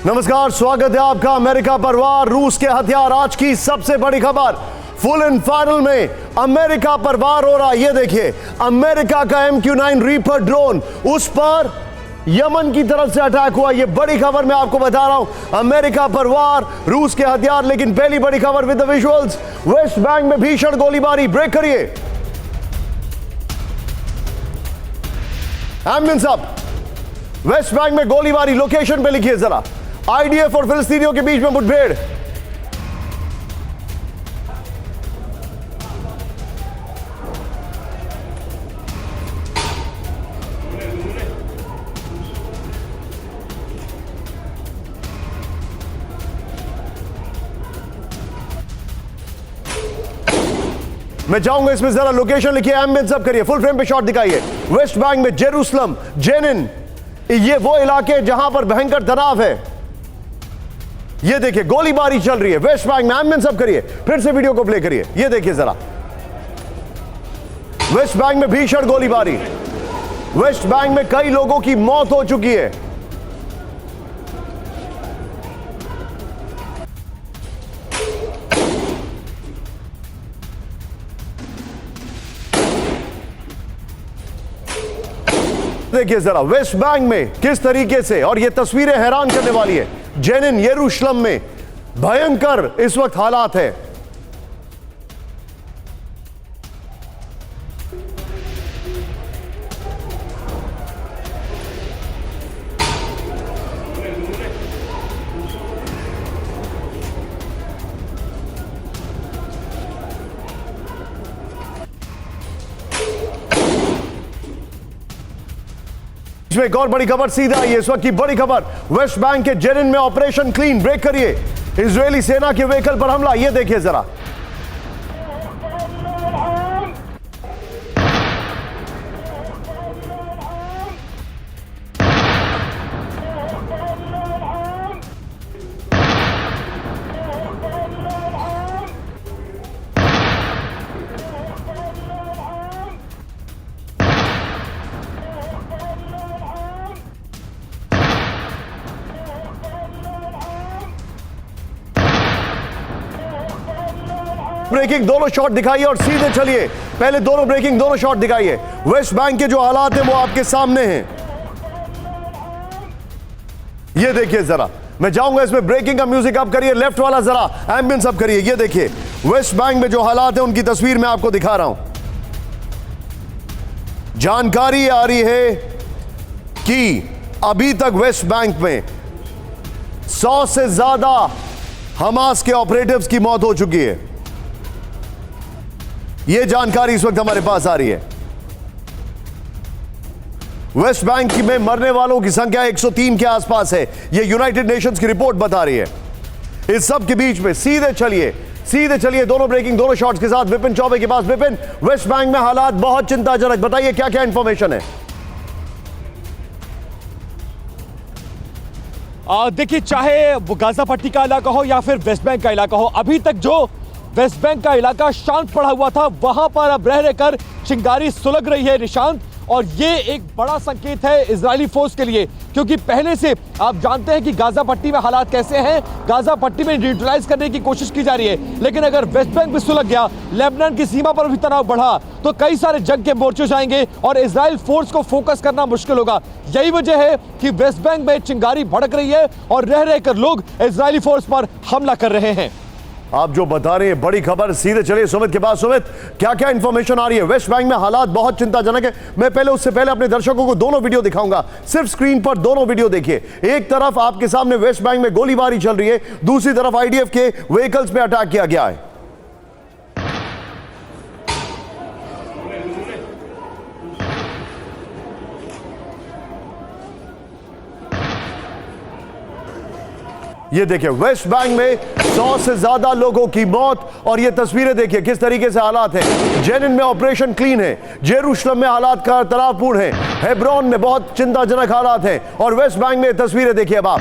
नमस्कार, स्वागत है आपका। अमेरिका पर वार, रूस के हथियार, आज की सबसे बड़ी खबर। फुल एंड फाइनल में अमेरिका पर वार हो रहा है। ये देखिए, अमेरिका का MQ-9 रीपर ड्रोन, उस पर यमन की तरफ से अटैक हुआ। ये बड़ी खबर मैं आपको बता रहा हूं। अमेरिका पर वार, रूस के हथियार। लेकिन पहली बड़ी खबर with the visuals. West Bank में भीषण गोलीबारी। ब्रेक करिए, एम्बुलेंस अप। वेस्ट बैंक में गोलीबारी, लोकेशन पे लिखिए जरा। IDF और फिलिस्तीनियों के बीच में मुठभेड़। मैं चाहूंगा इसमें जरा लोकेशन लिखिए, एम्बुलेंस सब करिए, फुल फ्रेम पे शॉट दिखाइए। वेस्ट बैंक में जेरूसलम, जेनिन, ये वो इलाके जहां पर भयंकर तनाव है। ये देखिए, गोलीबारी चल रही है वेस्ट बैंक में। एम्बुलेंस सब करिए, फिर से वीडियो को प्ले करिए। ये देखिए जरा, वेस्ट बैंक में भीषण गोलीबारी। वेस्ट बैंक में कई लोगों की मौत हो चुकी है। देखिए जरा वेस्ट बैंक में किस तरीके से, और ये तस्वीरें हैरान करने वाली है। जेनिन, यरूशलेम में भयंकर इस वक्त हालात है। इसमें एक और बड़ी खबर सीधा आई है इस वक्त की बड़ी खबर। वेस्ट बैंक के जेनिन में ऑपरेशन क्लीन। ब्रेक करिए, इजरायली सेना के व्हीकल पर हमला। यह देखिए जरा, ब्रेकिंग दोनों शॉट दिखाइए और सीधे चलिए। पहले दोनों ब्रेकिंग, दोनों शॉट दिखाइए। वेस्ट बैंक के जो हालात हैं वो आपके सामने हैं। ये देखिए जरा, मैं जाऊंगा इसमें ब्रेकिंग का म्यूजिक अप करिए, लेफ्ट वाला जरा एम्बियंस अप करिए। ये देखिए वेस्ट बैंक में जो हालात हैं उनकी तस्वीर मैं आपको दिखा रहा हूं। जानकारी आ रही है कि अभी तक वेस्ट बैंक में 100 से ज्यादा हमास के ऑपरेटिव्स की मौत हो चुकी है। यह जानकारी इस वक्त हमारे पास आ रही है। वेस्ट बैंक में मरने वालों की संख्या 103 के आसपास है। यह यूनाइटेड नेशंस की रिपोर्ट बता रही है। इस सब के बीच में सीधे चलिए दोनों ब्रेकिंग, दोनों शॉट्स के साथ विपिन चौबे के पास। विपिन, वेस्ट बैंक में हालात बहुत चिंताजनक, बताइए क्या क्या इंफॉर्मेशन है। देखिए, चाहे वो गाजा पट्टी का इलाका हो या फिर वेस्ट बैंक का इलाका हो, अभी तक जो वेस्ट बैंक का इलाका शांत पड़ा हुआ था, वहां पर अब रह रहकर चिंगारी सुलग रही है निशांत। और ये एक बड़ा संकेत है इजरायली फोर्स के लिए, क्योंकि पहले से आप जानते हैं कि गाजा पट्टी में हालात कैसे हैं। गाजा पट्टी में न्यूट्रलाइज करने की कोशिश की जा रही है, लेकिन अगर वेस्ट बैंक भी सुलग गया, लेबनान की सीमा पर भी तनाव बढ़ा, तो कई सारे जंग के मोर्चे जाएंगे और इजराइल फोर्स को फोकस करना मुश्किल होगा। यही वजह है कि वेस्ट बैंक में चिंगारी भड़क रही है और रह रहकर लोग इजरायली फोर्स पर हमला कर रहे हैं। आप जो बता रहे हैं बड़ी खबर, सीधे चलिए सुमित के पास। सुमित, क्या क्या इंफॉर्मेशन आ रही है? वेस्ट बैंक में हालात बहुत चिंताजनक है। मैं उससे पहले अपने दर्शकों को दोनों वीडियो दिखाऊंगा। सिर्फ स्क्रीन पर दोनों वीडियो देखिए। एक तरफ आपके सामने वेस्ट बैंक में गोलीबारी चल रही है, दूसरी तरफ IDF के व्हीकल्स पे अटैक किया गया है। ये देखिए, वेस्ट बैंक में 100 से ज्यादा लोगों की मौत, और ये तस्वीरें देखिए किस तरीके से हालात हैं। जेनिन में ऑपरेशन क्लीन है, जेरूशलेम में हालात का तनावपूर्ण है, हेब्रोन में बहुत चिंताजनक हालात हैं, और वेस्ट बैंक में तस्वीरें देखिए अब आप।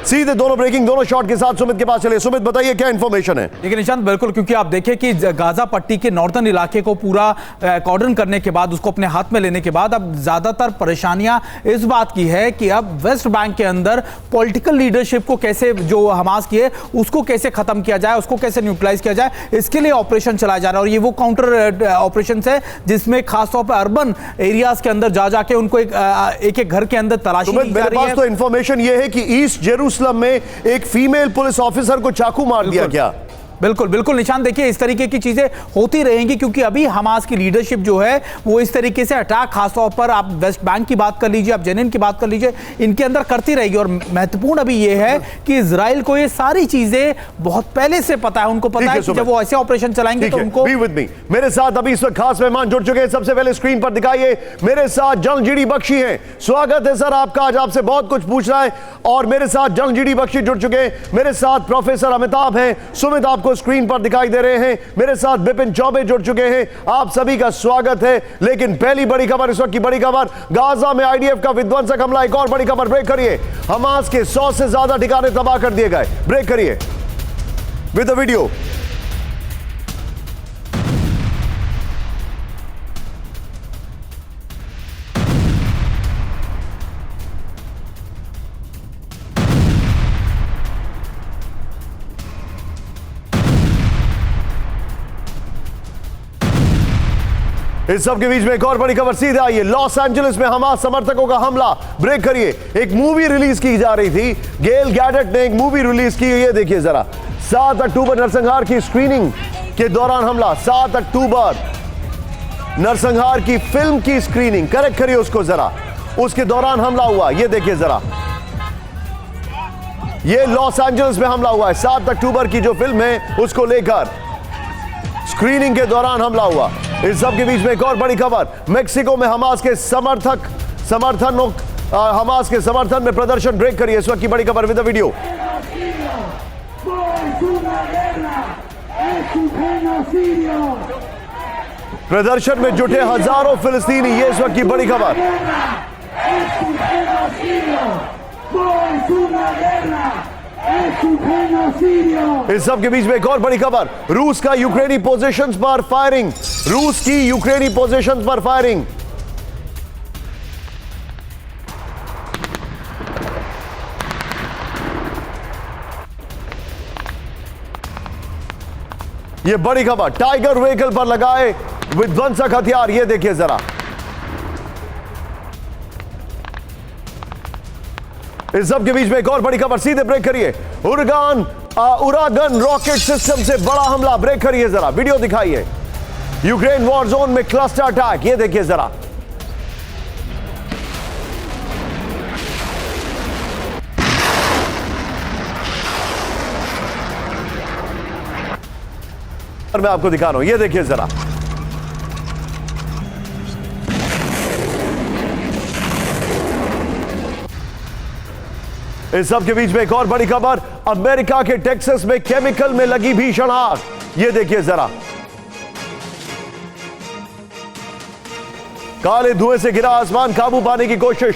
सीधे दोनों ब्रेकिंग दोनों शॉट के साथ सुमित के पास चले। सुमित बताइए क्या इंफॉर्मेशन है। देखिए निशांत, बिल्कुल, क्योंकि आप देखें कि गाजा पट्टी के नॉर्दर्न इलाके को पूरा कॉर्डन करने के बाद, उसको अपने हाथ में लेने के बाद अब ज्यादातर परेशानियां इस बात की है कि अब वेस्ट बैंक के अंदर पॉलिटिकल लीडरशिप को कैसे, जो हमास की है उसको कैसे खत्म किया जाए, उसको कैसे न्यूट्रलाइज किया जाए, इसके लिए ऑपरेशन चलाया जा रहा है। और ये वो काउंटर ऑपरेशन है जिसमें खासतौर पर अर्बन एरियाज के अंदर जा जाके उनको एक घर के अंदर तलाशी ली जा रही है। मेरे पास तो इंफॉर्मेशन ये है कि ईस्ट जेरूसलम में एक फीमेल पुलिस ऑफिसर को चाकू मार दिया गया। बिल्कुल बिल्कुल निशान, देखिए इस तरीके की चीजें होती रहेंगी क्योंकि अभी हमास की लीडरशिप जो है वो इस तरीके से अटैक, खासतौर पर आप वेस्ट बैंक की बात कर लीजिए, आप जेनिन की बात कर लीजिए, इनके अंदर करती रहेगी। और महत्वपूर्ण अभी ये है कि इजराइल को ये सारी चीजें बहुत पहले से पता है, उनको पता है कि जब वो ऐसे ऑपरेशन चलाएंगे तो उनको। बी विद मी, मेरे साथ अभी इस वक्त खास मेहमान जुड़ चुके हैं। सबसे पहले स्क्रीन पर दिखाइए, मेरे साथ जनरल जीडी बख्शी हैं। स्वागत है सर आपका, आज आपसे बहुत कुछ पूछना है। और मेरे साथ जनरल जीडी बख्शी जुड़ चुके हैं, मेरे साथ प्रोफेसर अमिताभ हैं। सुमित आपको स्क्रीन पर दिखाई दे रहे हैं, मेरे साथ बिपिन चौबे जुड़ चुके हैं। आप सभी का स्वागत है। लेकिन पहली बड़ी खबर, इस वक्त की बड़ी खबर, गाजा में आईडीएफ का विध्वंसक हमला। एक और बड़ी खबर, ब्रेक करिए। हमास के 100 से ज्यादा ठिकाने तबाह कर दिए गए। ब्रेक करिए विद द वीडियो। इस सब के बीच में एक और बड़ी खबर सीधे आई है। लॉस एंजलिस में हमास समर्थकों का हमला। ब्रेक करिए। एक मूवी रिलीज की जा रही थी, गेल गैडेट ने एक मूवी रिलीज की। ये देखिए जरा, 7 अक्टूबर नरसंहार की स्क्रीनिंग के दौरान हमला। 7 अक्टूबर नरसंहार की फिल्म की स्क्रीनिंग, करेक्ट करिए उसको जरा, उसके दौरान हमला हुआ। ये देखिए जरा, ये लॉस एंजलिस में हमला हुआ है। 7 अक्टूबर की जो फिल्म है उसको लेकर स्क्रीनिंग के दौरान हमला हुआ। इस सब के बीच में एक और बड़ी खबर, मेक्सिको में हमास के समर्थन में प्रदर्शन। ब्रेक करिए इस वक्त की बड़ी खबर विद वीडियो। प्रदर्शन में जुटे हजारों फिलिस्तीनी, ये इस वक्त की बड़ी खबर। इस सब के बीच में एक और बड़ी खबर, रूस का यूक्रेनी पोजीशंस पर फायरिंग। रूस की यूक्रेनी पोजीशंस पर फायरिंग। यह बड़ी खबर, टाइगर व्हीकल पर लगाए विध्वंसक हथियार। यह देखिए जरा, इस सब के बीच में एक और बड़ी खबर, सीधे ब्रेक करिए। उरागन रॉकेट सिस्टम से बड़ा हमला। ब्रेक करिए जरा, वीडियो दिखाइए। यूक्रेन वॉर जोन में क्लस्टर अटैक। ये देखिए जरा, मैं आपको दिखा रहा हूं, ये देखिए जरा। इस सब के बीच में एक और बड़ी खबर, अमेरिका के टेक्सास में केमिकल में लगी भीषण आग। ये देखिए जरा, काले धुएं से घिरा आसमान, काबू पाने की कोशिश।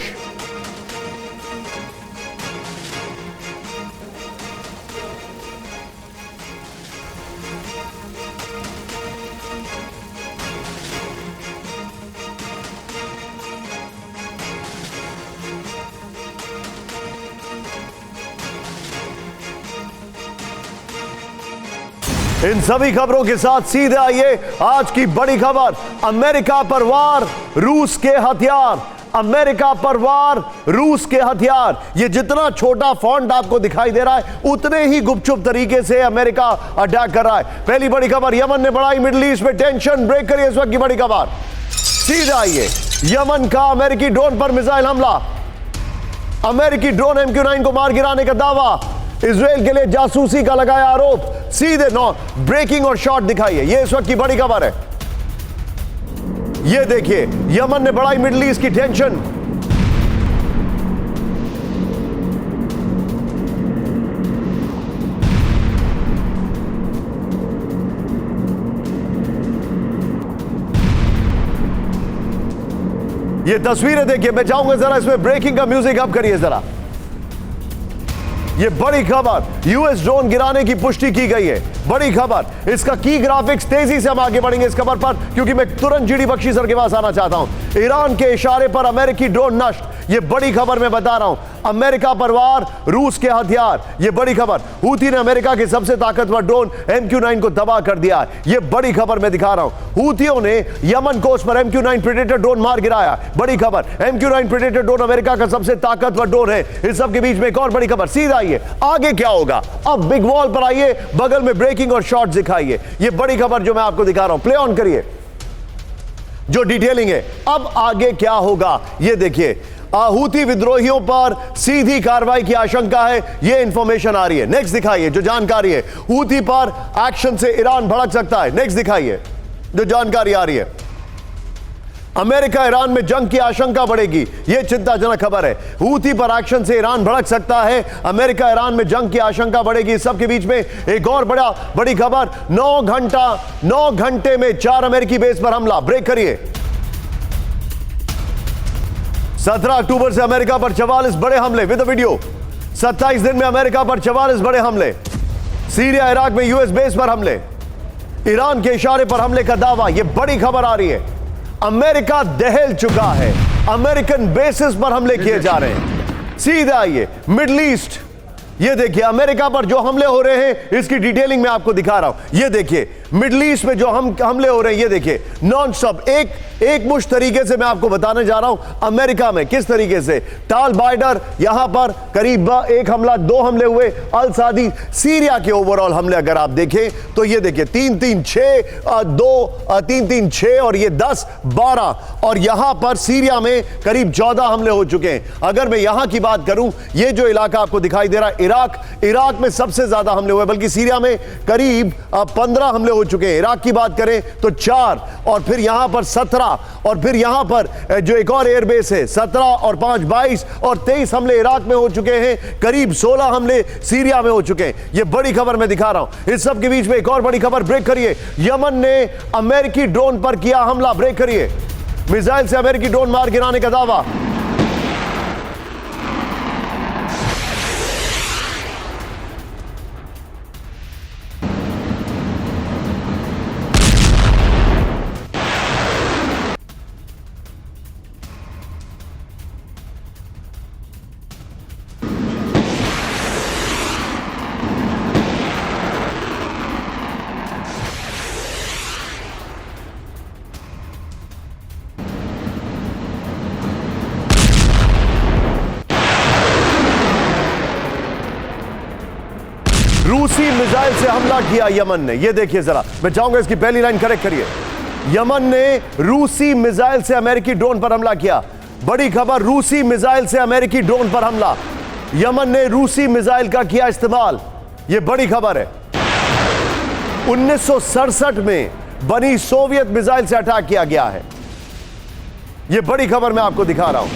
इन सभी खबरों के साथ सीधे आइए आज की बड़ी खबर, अमेरिका पर वार, रूस के हथियार। अमेरिका पर वार, रूस के हथियार। ये जितना छोटा फॉन्ट आपको दिखाई दे रहा है, उतने ही गुपचुप तरीके से अमेरिका अटैक कर रहा है। पहली बड़ी खबर, यमन ने बढ़ाई मिडिल ईस्ट में टेंशन। ब्रेक करिए इस वक्त की बड़ी खबर, सीधे आइए। यमन का अमेरिकी ड्रोन पर मिसाइल हमला। अमेरिकी ड्रोन MQ-9 को मार गिराने का दावा। इजराइल के लिए जासूसी का लगाया आरोप। सीधे ब्रेकिंग और शॉट दिखाइए। ये इस वक्त की बड़ी खबर है। ये देखिए, यमन ने बढ़ाई मिडिल ईस्ट की टेंशन। ये तस्वीरें देखिए, मैं चाहूंगा जरा इसमें ब्रेकिंग का म्यूजिक अप करिए जरा। ये बड़ी खबर, यूएस ड्रोन गिराने की पुष्टि की गई है। बड़ी खबर, इसका की ग्राफिक्स, तेजी से हम आगे बढ़ेंगे इस खबर पर, क्योंकि मैं तुरंत जीडी बख्शी सर के पास आना चाहता हूं। ईरान के इशारे पर अमेरिकी ड्रोन नष्ट, ये बड़ी खबर मैं बता रहा हूं। अमेरिका पर वार, रूस के हथियार, ये बड़ी खबर। हूती ने अमेरिका के सबसे ताकतवर ड्रोन MQ-9 को तबाह कर दिया है, ये बड़ी खबर मैं दिखा रहा हूं। हूतियों ने यमन कोस्ट पर MQ-9 प्रेडेटर ड्रोन मार गिराया, बड़ी खबर। MQ-9 प्रेडेटर ड्रोन अमेरिका का सबसे ताकतवर ड्रोन है। इस सब के बीच में एक और बड़ी खबर, सीधा आइए आगे क्या होगा। अब बिग वॉल पर आइए, बगल में ब्रेकिंग और शॉर्ट्स दिखाइए। ये बड़ी खबर जो मैं आपको दिखा रहा हूं, प्ले ऑन करिए, जो डिटेलिंग है। अब आगे क्या होगा ये देखिए। हूती विद्रोहियों पर सीधी कार्रवाई की आशंका है, यह इंफॉर्मेशन आ रही है। नेक्स्ट दिखाइए जो जानकारी है। हूती पर एक्शन से ईरान भड़क सकता है। नेक्स्ट दिखाइए जो जानकारी आ रही है। अमेरिका ईरान में जंग की आशंका बढ़ेगी, यह चिंताजनक खबर है। हूती पर एक्शन से ईरान भड़क सकता है, अमेरिका ईरान में जंग की आशंका बढ़ेगी। इस सब के बीच में एक और बड़ी खबर, 9 घंटे में 4 अमेरिकी बेस पर हमला। ब्रेक करिए। 17 अक्टूबर से अमेरिका पर 44 बड़े हमले विद वीडियो। 27 दिन में अमेरिका पर 44 बड़े हमले। सीरिया इराक में यूएस बेस पर हमले, ईरान के इशारे पर हमले का दावा। यह बड़ी खबर आ रही है। अमेरिका दहल चुका है, अमेरिकन बेसिस पर हमले किए जा रहे हैं। सीधा आइए मिडिल ईस्ट, ये देखिए अमेरिका पर जो हमले हो रहे हैं इसकी डिटेलिंग मैं आपको दिखा रहा हूं। ये देखिए मिडिल ईस्ट में जो हमले हो रहे हैं, ये देखिए नॉन स्टॉप, एक मुश्त तरीके से मैं आपको बताने जा रहा हूं अमेरिका में किस तरीके से। टाल बाइडर यहां पर करीब 1 हमला, 2 हमले हुए। अल सादी, सीरिया के ओवरऑल हमले अगर आप देखें तो ये देखिए 3-3-6 और ये 10-12, और यहां पर सीरिया में करीब 14 हमले हो चुके हैं। अगर मैं यहां की बात करूं, ये जो इलाका आपको दिखाई दे रहा है इराक में सबसे ज्यादा हमले हुए, बल्कि सीरिया में करीब 15 हमले हो चुके हैं। इराक की बात करें तो 4, और फिर यहां पर 17, और फिर यहां पर जो एक और एयरबेस है 17 और 5 22 और 23 हमले इराक में हो चुके हैं। करीब 16 हमले सीरिया में हो चुके हैं। यह बड़ी खबर मैं दिखा रहा हूं। इस सब के बीच में एक और बड़ी खबर, ब्रेक करिए। यमन ने अमेरिकी ड्रोन पर किया हमला, ब्रेक करिए। मिसाइल से अमेरिकी ड्रोन मार गिराने का दावा। रूसी मिसाइल से हमला किया यमन ने। यह देखिए जरा, मैं चाहूंगा इसकी पहली लाइन करेक्ट करिए। यमन ने रूसी मिसाइल से अमेरिकी ड्रोन पर हमला किया। बड़ी खबर, रूसी मिसाइल से अमेरिकी ड्रोन पर हमला। यमन ने रूसी मिसाइल का किया इस्तेमाल, यह बड़ी खबर है। 1967 में बनी सोवियत मिसाइल से अटैक किया गया है। यह बड़ी खबर मैं आपको दिखा रहा हूं।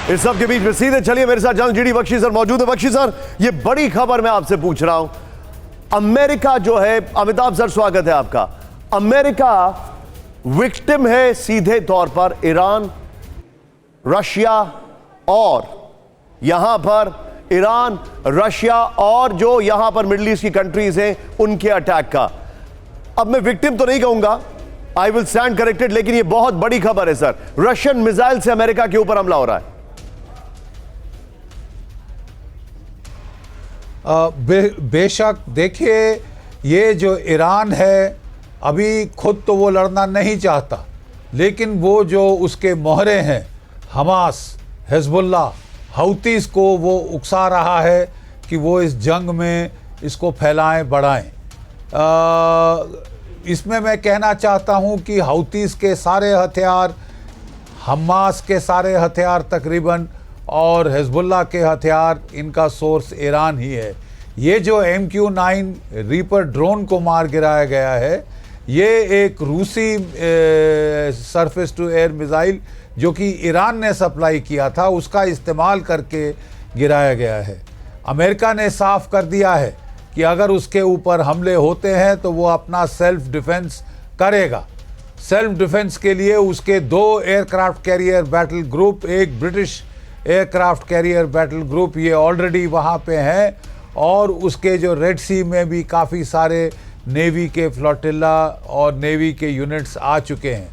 इस सब के बीच में सीधे चलिए मेरे साथ जनाब जीडी बख्शी सर मौजूद है। बख्शी सर, ये बड़ी खबर मैं आपसे पूछ रहा हूं। अमेरिका जो है, अमिताभ सर स्वागत है आपका। अमेरिका विक्टिम है सीधे तौर पर ईरान, रशिया और यहां पर ईरान, रशिया और जो यहां पर मिडिल ईस्ट की कंट्रीज हैं उनके अटैक का। अब मैं विक्टिम तो नहीं कहूंगा, आई विल स्टैंड करेक्टेड, लेकिन ये बहुत बड़ी खबर है सर। रशियन मिसाइल से अमेरिका के ऊपर हमला हो रहा है। बेशक देखिए, ये जो ईरान है अभी खुद तो वो लड़ना नहीं चाहता, लेकिन वो जो उसके मोहरे हैं हमास, हिजबुल्ला, हौतीस को वो उकसा रहा है कि वो इस जंग में इसको फैलाएं बढ़ाएं। इसमें मैं कहना चाहता हूं कि हौतीस के सारे हथियार, हमास के सारे हथियार तकरीबन और हिजबुल्ला के हथियार, इनका सोर्स ईरान ही है। ये जो MQ-9 रीपर ड्रोन को मार गिराया गया है, ये एक रूसी सरफेस टू एयर मिसाइल जो कि ईरान ने सप्लाई किया था, उसका इस्तेमाल करके गिराया गया है। अमेरिका ने साफ कर दिया है कि अगर उसके ऊपर हमले होते हैं तो वो अपना सेल्फ डिफेंस करेगा। सेल्फ डिफेंस के लिए उसके 2 एयरक्राफ्ट कैरियर बैटल ग्रुप, एक British aircraft carrier battle group, ये ऑलरेडी वहाँ पे हैं, और उसके जो रेड सी में भी काफ़ी सारे नेवी के फ्लोटिला और नेवी के यूनिट्स आ चुके हैं।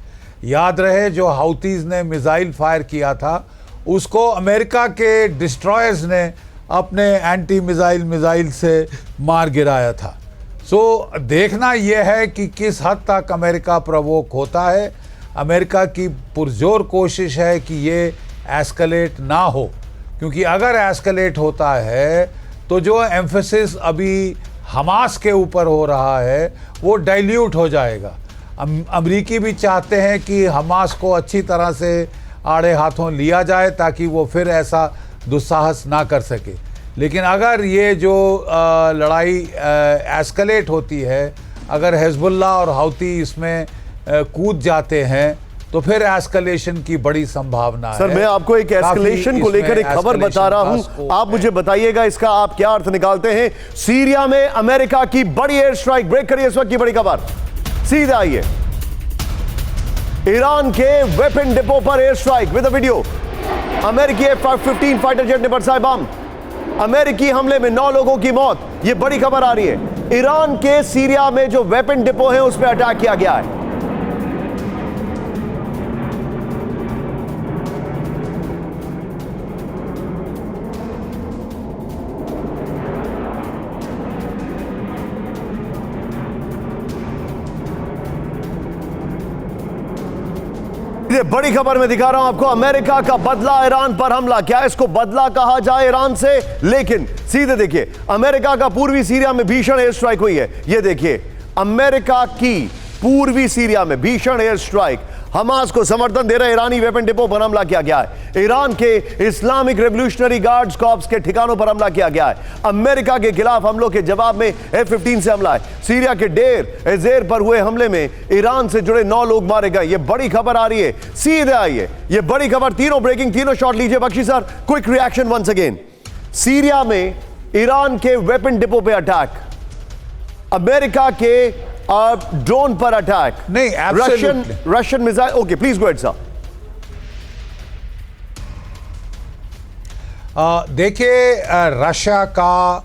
याद रहे जो हाउतीज़ ने मिसाइल फायर किया था उसको अमेरिका के डिस्ट्रॉयर्स ने अपने एंटी मिसाइल से मार गिराया था। सो देखना यह है कि किस हद तक अमेरिका प्रवोक होता है। अमेरिका की पुरजोर कोशिश है कि ये एस्केलेट ना हो, क्योंकि अगर एस्केलेट होता है तो जो एम्फेसिस अभी हमास के ऊपर हो रहा है वो डाइल्यूट हो जाएगा। अमरीकी भी चाहते हैं कि हमास को अच्छी तरह से आड़े हाथों लिया जाए ताकि वो फिर ऐसा दुस्साहस ना कर सके। लेकिन अगर ये जो लड़ाई एस्केलेट होती है, अगर हिजबुल्लाह और हौती इसमें कूद जाते हैं तो फिर एस्केलेशन की बड़ी संभावना है। सर, मैं आपको एक एस्केलेशन को लेकर एक खबर बता रहा हूं, आप मुझे बताइएगा इसका आप क्या अर्थ निकालते हैं। सीरिया में अमेरिका की बड़ी एयर स्ट्राइक, ब्रेक करिए इस वक्त की बड़ी खबर, सीधा आइए। ईरान के वेपन डिपो पर एयर स्ट्राइक विद वीडियो। अमेरिकी F-15 फाइटर जेट ने बरसाए बम। अमेरिकी हमले में 9 लोगों की मौत, यह बड़ी खबर आ रही है। ईरान के सीरिया में जो वेपन डिपो है उस पर अटैक किया गया है। ये बड़ी खबर मैं दिखा रहा हूं आपको, अमेरिका का बदला ईरान पर हमला। क्या इसको बदला कहा जाए ईरान से? लेकिन सीधे देखिए, अमेरिका का पूर्वी सीरिया में भीषण एयर स्ट्राइक हुई है। ये देखिए, अमेरिका की पूर्वी सीरिया में भीषण एयर स्ट्राइक, हमास को समर्थन दे रहे ईरानी वेपन डिपो पर हमला किया गया है। ईरान के इस्लामिक रेवोल्यूशनरी गार्ड्स कॉर्प्स के ठिकानों पर हमला किया गया है। अमेरिका के खिलाफ हमलों के जवाब में F-15 से हमला है। सीरिया के डेर एजेर पर हुए हमले में ईरान से जुड़े 9 लोग मारे गए। ये बड़ी खबर आ रही है, सीधे आइए। ये बड़ी खबर, तीनों ब्रेकिंग, तीनों शॉट लीजिए। Bakshi sir, quick reaction once again. Syria में ईरान के वेपन डिपो पे अटैक, अमेरिका के ड्रोन पर अटैक, नहीं, Russian missile. Okay, please go ahead sir. देखिए, रशिया का,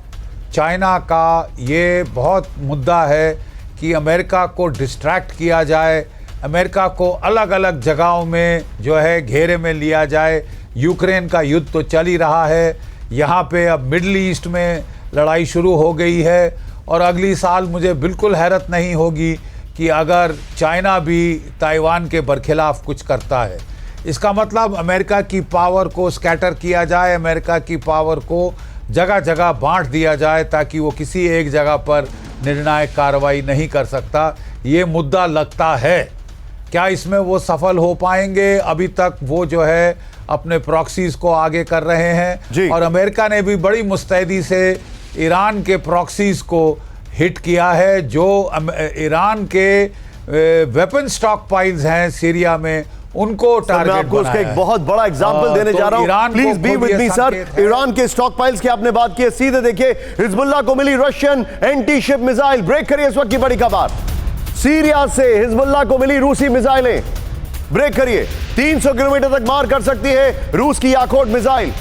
चाइना का ये बहुत मुद्दा है कि अमेरिका को डिस्ट्रैक्ट किया जाए, अमेरिका को अलग अलग जगहों में जो है घेरे में लिया जाए। यूक्रेन का युद्ध तो चल ही रहा है, यहाँ पे अब मिडल ईस्ट में लड़ाई शुरू हो गई है, और अगली साल मुझे बिल्कुल हैरत नहीं होगी कि अगर चाइना भी ताइवान के बरखिलाफ कुछ करता है। इसका मतलब अमेरिका की पावर को स्कैटर किया जाए, अमेरिका की पावर को जगह जगह बांट दिया जाए ताकि वो किसी एक जगह पर निर्णायक कार्रवाई नहीं कर सकता। ये मुद्दा लगता है। क्या इसमें वो सफल हो पाएंगे? अभी तक वो जो है अपने प्रॉक्सीज को आगे कर रहे हैं, और अमेरिका ने भी बड़ी मुस्तैदी से ईरान के प्रॉक्सीज को हिट किया है। जो ईरान के वेपन स्टॉक पाइल्स हैं सीरिया में, उनको टारगेट मैं आपको उसका एक बहुत बड़ा एग्जांपल देने जा रहा हूं। Please be with me sir. Iran के स्टॉक पाइल्स की आपने बात की है, सीधे देखिए, हिजबुल्लाह को मिली Russian anti ship missile. Break करिए इस वक्त की बड़ी खबर। सीरिया से हिजबुल्लाह को मिली रूसी मिसाइलें। ब्रेक करिए, 300 किलोमीटर तक मार कर सकती है रूस की याकोट मिसाइल।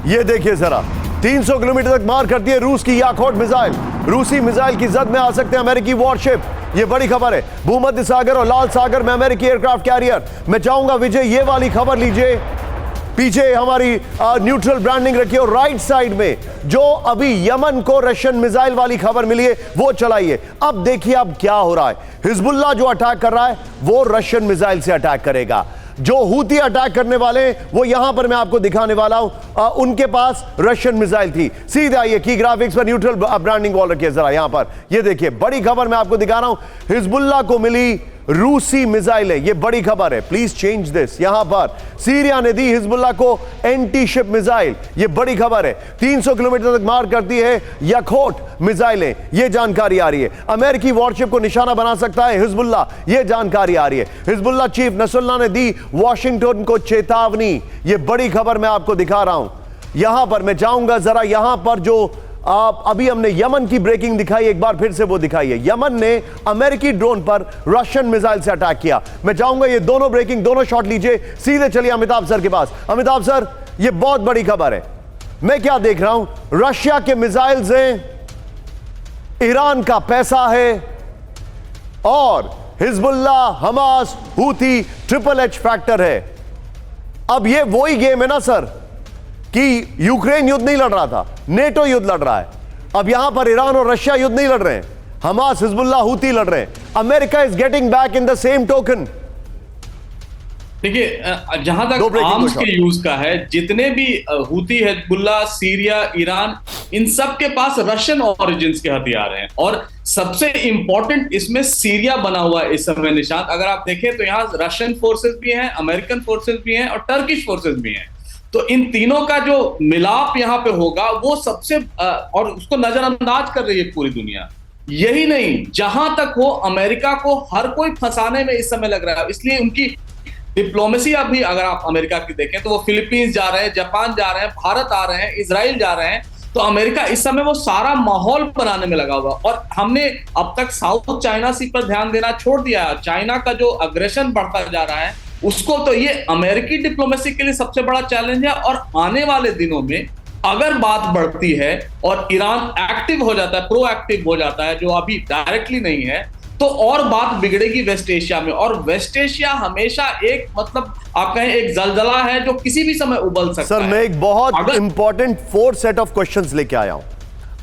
ये देखिए जरा, 300 किलोमीटर तक मार करती है रूस की याकोट मिसाइल। रूसी मिसाइल की जद में आ सकते हैं अमेरिकी वॉरशिप। ये बड़ी खबर है। भूमध्य सागर और लाल सागर में अमेरिकी एयरक्राफ्ट कैरियर। मैं चाहूंगा विजय ये वाली खबर लीजिए, पीछे हमारी न्यूट्रल ब्रांडिंग रखिए, और राइट साइड में जो अभी यमन को रशियन मिसाइल वाली खबर मिली है वो चलाइए। अब देखिए अब क्या हो रहा है। हिजबुल्लाह जो अटैक कर रहा है वो रशियन मिसाइल से अटैक करेगा। जो हूती अटैक करने वाले हैं वो यहां पर मैं आपको दिखाने वाला हूं। उनके पास रशियन मिसाइल थी। सीधे आइए की ग्राफिक्स पर न्यूट्रल ब्रांडिंग वॉल रखिए जरा यहां पर। ये देखिए बड़ी खबर मैं आपको दिखा रहा हूं, हिजबुल्लाह को मिली रूसी मिसाइल है। ये बड़ी खबर है, प्लीज चेंज दिस। यहां पर सीरिया ने दी हिजबुल्लाह को एंटी शिप मिसाइल, ये बड़ी खबर है। 300 किलोमीटर तक मार करती है यखोट मिसाइलें, ये जानकारी आ रही है। अमेरिकी वॉरशिप को निशाना बना सकता है हिजबुल्लाह, ये जानकारी आ रही है। हिजबुल्लाह चीफ नसरुल्लाह ने दी वॉशिंगटन को चेतावनी, ये बड़ी खबर मैं आपको दिखा रहा हूं। यहां पर मैं चाहूंगा जरा यहां पर जो अभी हमने यमन की ब्रेकिंग दिखाई, एक बार फिर से वो दिखाइए। यमन ने अमेरिकी ड्रोन पर रशियन मिसाइल से अटैक किया। मैं चाहूंगा ये दोनों ब्रेकिंग, दोनों शॉट लीजिए। सीधे चलिए अमिताभ सर के पास। अमिताभ सर, ये बहुत बड़ी खबर है। मैं क्या देख रहा हूं, रशिया के मिसाइल से ईरान का पैसा है और Hezbollah, Hamas, Houthi, triple H factor है। अब ये वही गेम है ना सर कि यूक्रेन युद्ध नहीं लड़ रहा था, नेटो युद्ध लड़ रहा है। अब यहां पर ईरान और रशिया युद्ध नहीं लड़ रहे हैं, हमास, हिजबुल्लाह, हूती लड़ रहे हैं। America is getting back in the same token. देखिए, जहां तक आर्म्स के यूज का है, जितने भी हूती, हिजबुल्लाह, सीरिया, ईरान, इन सब के पास रशियन ओरिजिन्स के हथियार हैं। और सबसे इंपॉर्टेंट इसमें सीरिया बना हुआ है इस समय निशांत। अगर आप देखें तो यहाँ रशियन फोर्सेस भी हैं, अमेरिकन फोर्सेस भी हैं और टर्किश फोर्सेस भी हैं। तो इन तीनों का जो मिलाप यहां पे होगा वो सबसे और उसको नजरअंदाज कर रही है पूरी दुनिया। यही नहीं, जहां तक हो अमेरिका को हर कोई फंसाने में इस समय लग रहा है। इसलिए उनकी डिप्लोमेसी अभी अगर आप अमेरिका की देखें तो वो फिलीपींस जा रहे हैं, जापान जा रहे हैं, भारत आ रहे हैं, इजराइल जा रहे हैं। तो अमेरिका इस समय वो सारा माहौल बनाने में लगा हुआ। और हमने अब तक साउथ चाइना सी पर ध्यान देना छोड़ दिया है। चाइना का जो अग्रेशन बढ़ता जा रहा है उसको, तो ये अमेरिकी डिप्लोमेसी के लिए सबसे बड़ा चैलेंज है। और आने वाले दिनों में अगर बात बढ़ती है और ईरान एक्टिव हो जाता है, प्रोएक्टिव हो जाता है, जो अभी डायरेक्टली नहीं है, तो और बात बिगड़ेगी वेस्ट एशिया में। और वेस्ट एशिया हमेशा एक मतलब आप कहें एक जलजला है जो किसी भी समय उबल सकता है। सर, मैं एक बहुत इंपॉर्टेंट 4 सेट ऑफ क्वेश्चंस लेके आया हूं,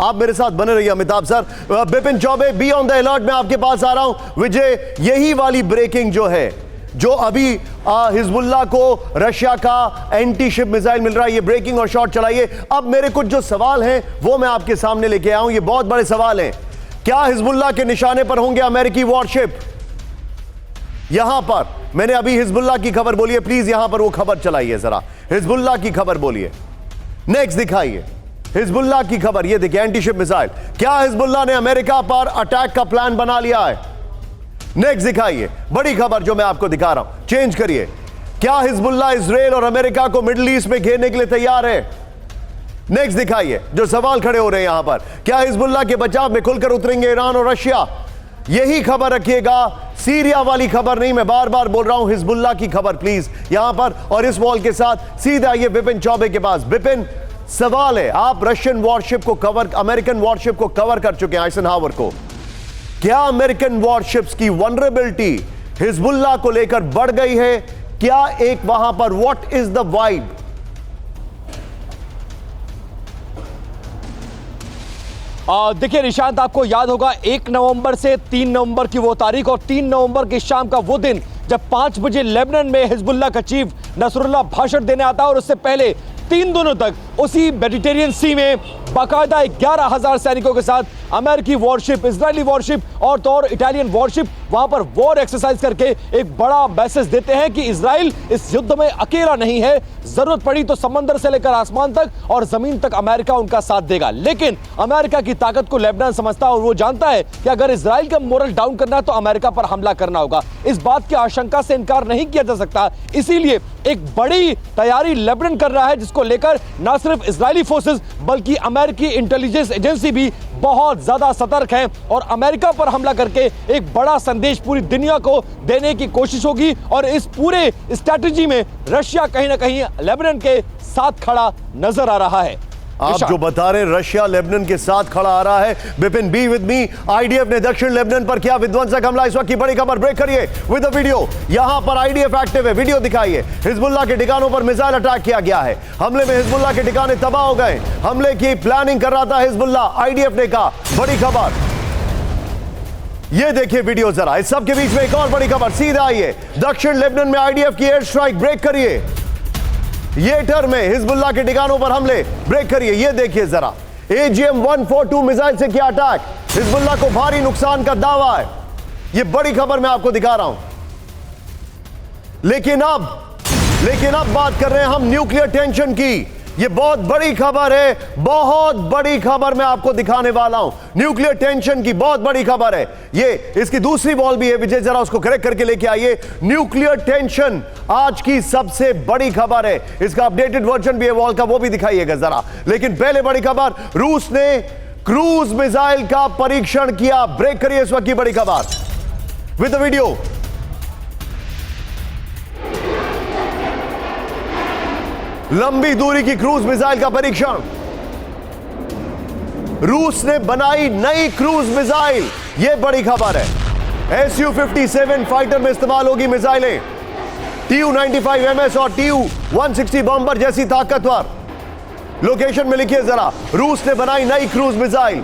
आप मेरे साथ बने रहिए Amitabh sir. Bipin Choubey, be on the alert, मैं आपके पास आ रहा हूं। विजय, यही वाली ब्रेकिंग जो है, जो अभी हिजबुल्लाह को रशिया का एंटी शिप मिसाइल मिल रहा है, ये ब्रेकिंग और शॉट चलाइए। अब मेरे कुछ जो सवाल हैं वो मैं आपके सामने लेके आया हूं, ये बहुत बड़े सवाल हैं। क्या हिजबुल्लाह के निशाने पर होंगे अमेरिकी वॉरशिप? यहां पर मैंने अभी हिजबुल्लाह की खबर बोली है, प्लीज यहां पर वो खबर चलाइए जरा, हिजबुल्लाह की खबर बोलिए। नेक्स्ट दिखाइए हिजबुल्लाह की खबर, ये देखिए एंटी शिप मिसाइल। क्या हिजबुल्लाह ने अमेरिका पर अटैक का प्लान बना लिया है? नेक्स्ट दिखाइए बड़ी खबर जो मैं आपको दिखा रहा हूं, चेंज करिए। क्या हिजबुल्लाह इजराइल और अमेरिका को मिडिल ईस्ट में घेरने के लिए तैयार है? नेक्स्ट दिखाइए जो सवाल खड़े हो रहे हैं यहां पर। क्या हिजबुल्लाह के बचाव में खुलकर उतरेंगे ईरान और रशिया? यही खबर रखिएगा, सीरिया वाली खबर नहीं, मैं बार बार बोल रहा हूं, हिजबुल्लाह की खबर प्लीज यहां पर। और इस वॉल के साथ सीधा आइए विपिन चौबे के पास। विपिन, सवाल है, आप रशियन वॉरशिप को कवर, अमेरिकन वॉरशिप को कवर कर चुके हैं, आइजनहावर को। क्या अमेरिकन वॉरशिप्स की वनरेबिलिटी हिजबुल्लाह को लेकर बढ़ गई है? क्या एक वहां पर व्हाट इज द वाइब? देखिए निशांत, आपको याद होगा 1 नवंबर से 3 नवंबर की वो तारीख और 3 नवंबर की शाम का वो दिन जब 5 बजे लेबनान में हिजबुल्लाह का चीफ नसरुल्लाह भाषण देने आता है और उससे पहले 3 दिनों तक उसी मेडिटेरियन सी में बाकायदा 11,000 सैनिकों के साथ अमेरिकी वॉरशिप, इजरायली वॉरशिप और तो और इटालियन वॉरशिप वहां पर वॉर एक्सरसाइज करके एक बड़ा मैसेज देते हैं कि इजराइल इस युद्ध में अकेला नहीं है, जरूरत पड़ी तो समंदर से लेकर आसमान तक और जमीन तक अमेरिका उनका साथ देगा। लेकिन अमेरिका की ताकत को लेबनान समझता है और वो जानता है कि अगर इजराइल का मोरल डाउन करना है तो अमेरिका पर हमला करना होगा। इस बात की आशंका से इनकार नहीं किया जा सकता, इसीलिए एक बड़ी तैयारी लेबनान कर रहा है, जिसको लेकर न सिर्फ इजरायली फोर्सेस बल्कि अमेरिकी इंटेलिजेंस एजेंसी भी बहुत ज्यादा सतर्क है और अमेरिका पर हमला करके एक बड़ा संदेश पूरी दुनिया को देने की कोशिश होगी। और इस पूरे स्ट्रैटेजी में रशिया कहीं ना कहीं लेबनान के साथ खड़ा नजर आ रहा है। आप जो बता रहे हैं रशिया लेबनान के साथ खड़ा आ रहा है। Vipin, B with me. IDF ने दक्षिण लेबनान पर किया विध्वंसक हमला, इस वक्त की बड़ी खबर, ब्रेक करिए विद द वीडियो। यहां पर आईडीएफ एक्टिव है, वीडियो दिखाइए। हिजबुल्लाह के ठिकानों पर मिसाइल अटैक किया गया है। हमले में हिजबुल्लाह के ठिकाने तबाह हो गए। हमले की प्लानिंग कर रहा था हिजबुल्लाह, आईडीएफ ने कहा। बड़ी खबर ये देखिए वीडियो जरा। इस सब के बीच में एक और बड़ी खबर सीधा आइए। दक्षिण लेबनान में आईडीएफ की एयर स्ट्राइक, ब्रेक करिए। येटर में हिजबुल्लाह के ठिकानों पर हमले, ब्रेक करिए। ये देखिए जरा, AGM-142 मिसाइल से किया अटैक, हिजबुल्लाह को भारी नुकसान का दावा है। ये बड़ी खबर मैं आपको दिखा रहा हूं। लेकिन अब बात कर रहे हैं हम न्यूक्लियर टेंशन की। ये बहुत बड़ी खबर है, बहुत बड़ी खबर मैं आपको दिखाने वाला हूं। न्यूक्लियर टेंशन की बहुत बड़ी खबर है ये। इसकी दूसरी वॉल भी है, विजय जरा उसको करेक्ट करके लेके आइए। न्यूक्लियर टेंशन आज की सबसे बड़ी खबर है। इसका अपडेटेड वर्जन भी है वॉल का, वो भी दिखाइएगा जरा। लेकिन पहले बड़ी खबर, रूस ने क्रूज मिसाइल का परीक्षण किया। ब्रेक करिए इस वक्त की बड़ी खबर विद द वीडियो। लंबी दूरी की क्रूज मिसाइल का परीक्षण। रूस ने बनाई नई क्रूज मिसाइल, यह बड़ी खबर है। Su-57 फाइटर में इस्तेमाल होगी मिसाइलें। Tu-95MS और Tu-160 बॉम्बर जैसी ताकतवर। लोकेशन में लिखिए जरा, रूस ने बनाई नई क्रूज मिसाइल।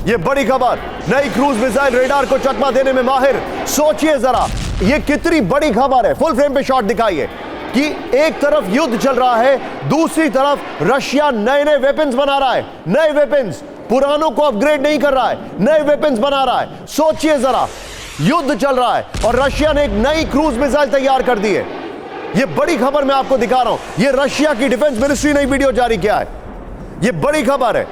यह बड़ी खबर, नई क्रूज मिसाइल रेडार को चकमा देने में माहिर। सोचिए जरा, ये कितनी बड़ी खबर है। फुल फ्रेम पे शॉट दिखाइए कि एक तरफ युद्ध चल रहा है, दूसरी तरफ रशिया नए नए वेपन्स बना रहा है। नए वेपन्स, पुरानों को अपग्रेड नहीं कर रहा है, नए वेपन्स बना रहा है। सोचिए जरा, युद्ध चल रहा है और रशिया ने एक नई क्रूज मिसाइल तैयार कर दी है। ये बड़ी खबर मैं आपको दिखा रहा हूं। ये रशिया की डिफेंस मिनिस्ट्री ने वीडियो जारी किया है। ये बड़ी खबर है,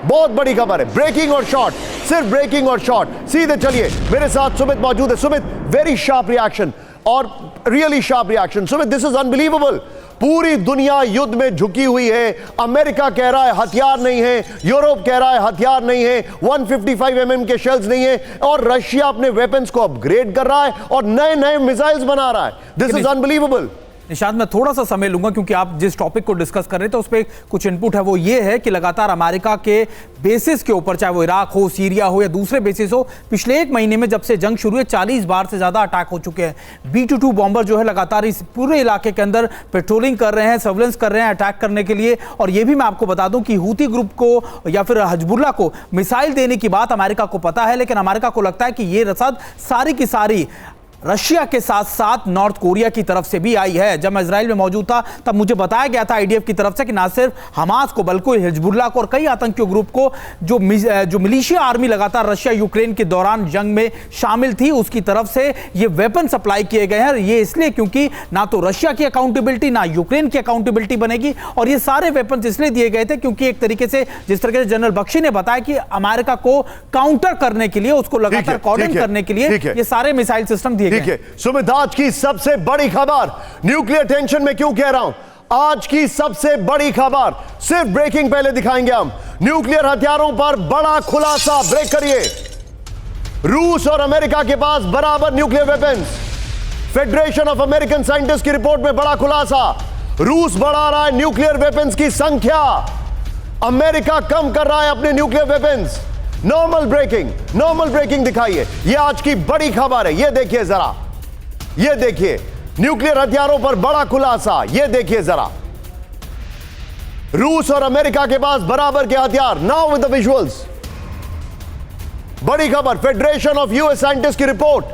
बहुत बड़ी खबर है। ब्रेकिंग और शॉट, सिर्फ ब्रेकिंग और शॉट। सीधे चलिए, मेरे साथ सुमित मौजूद है। सुमित, वेरी शार्प रिएक्शन और really sharp reaction. Sumit, this is unbelievable. पूरी दुनिया युद्ध में झुकी हुई है। अमेरिका कह रहा है हथियार नहीं है, यूरोप कह रहा है हथियार नहीं है, 155 mm के शेल्स नहीं है, और रशिया अपने वेपन्स को अपग्रेड कर रहा है और नए नए मिसाइल्स बना रहा है। This is unbelievable. निशांत, मैं थोड़ा सा समय लूंगा क्योंकि आप जिस टॉपिक को डिस्कस कर रहे थे उस पर कुछ इनपुट है। वो ये है कि लगातार अमेरिका के बेसिस के ऊपर, चाहे वो इराक हो, सीरिया हो या दूसरे बेसिस हो, पिछले एक महीने में जब से जंग शुरू है 40 बार से ज्यादा अटैक हो चुके हैं। B-22 बॉम्बर जो है लगातार इस पूरे इलाके के अंदर पेट्रोलिंग कर रहे हैं, सर्वेलेंस कर रहे हैं अटैक करने के लिए। और ये भी मैं आपको बता दूं कि हूती ग्रुप को या फिर हिजबुल्लाह को मिसाइल देने की बात अमेरिका को पता है, लेकिन अमेरिका को लगता है कि ये रसद सारी की सारी रशिया के साथ साथ नॉर्थ कोरिया की तरफ से भी आई है। जब मैं इजराइल में मौजूद था तब मुझे बताया गया था आईडीएफ की तरफ से कि ना सिर्फ हमास को बल्कि हिजबुल्लाह को और कई आतंकी ग्रुप को जो मिलिशिया आर्मी लगातार रशिया यूक्रेन के दौरान जंग में शामिल थी उसकी तरफ से ये वेपन सप्लाई किए गए हैं। ये इसलिए क्योंकि ना तो रशिया की अकाउंटेबिलिटी ना यूक्रेन की अकाउंटेबिलिटी बनेगी, और ये सारे वेपन इसलिए दिए गए थे क्योंकि एक तरीके से जिस तरीके से जनरल बख्शी ने बताया कि अमेरिका को काउंटर करने के लिए, उसको लगातार कॉर्डन करने के लिए ये सारे मिसाइल सिस्टम दिए गए। सुमित, आज की सबसे बड़ी खबर, न्यूक्लियर टेंशन में क्यों कह रहा हूं, आज की सबसे बड़ी खबर, सिर्फ ब्रेकिंग पहले दिखाएंगे हम। न्यूक्लियर हथियारों पर बड़ा खुलासा, ब्रेक करिए। रूस और अमेरिका के पास बराबर nuclear weapons. Federation of American scientist की रिपोर्ट में बड़ा खुलासा, रूस बढ़ा रहा है न्यूक्लियर वेपन्स की संख्या, अमेरिका कम कर रहा है अपने न्यूक्लियर वेपन्स। नॉर्मल ब्रेकिंग दिखाइए। यह आज की बड़ी खबर है। यह देखिए जरा, यह देखिए न्यूक्लियर हथियारों पर बड़ा खुलासा। यह देखिए जरा, रूस और अमेरिका के पास बराबर के हथियार। नाउ विद द विजुअल्स, बड़ी खबर, फेडरेशन ऑफ यूएस साइंटिस्ट की रिपोर्ट।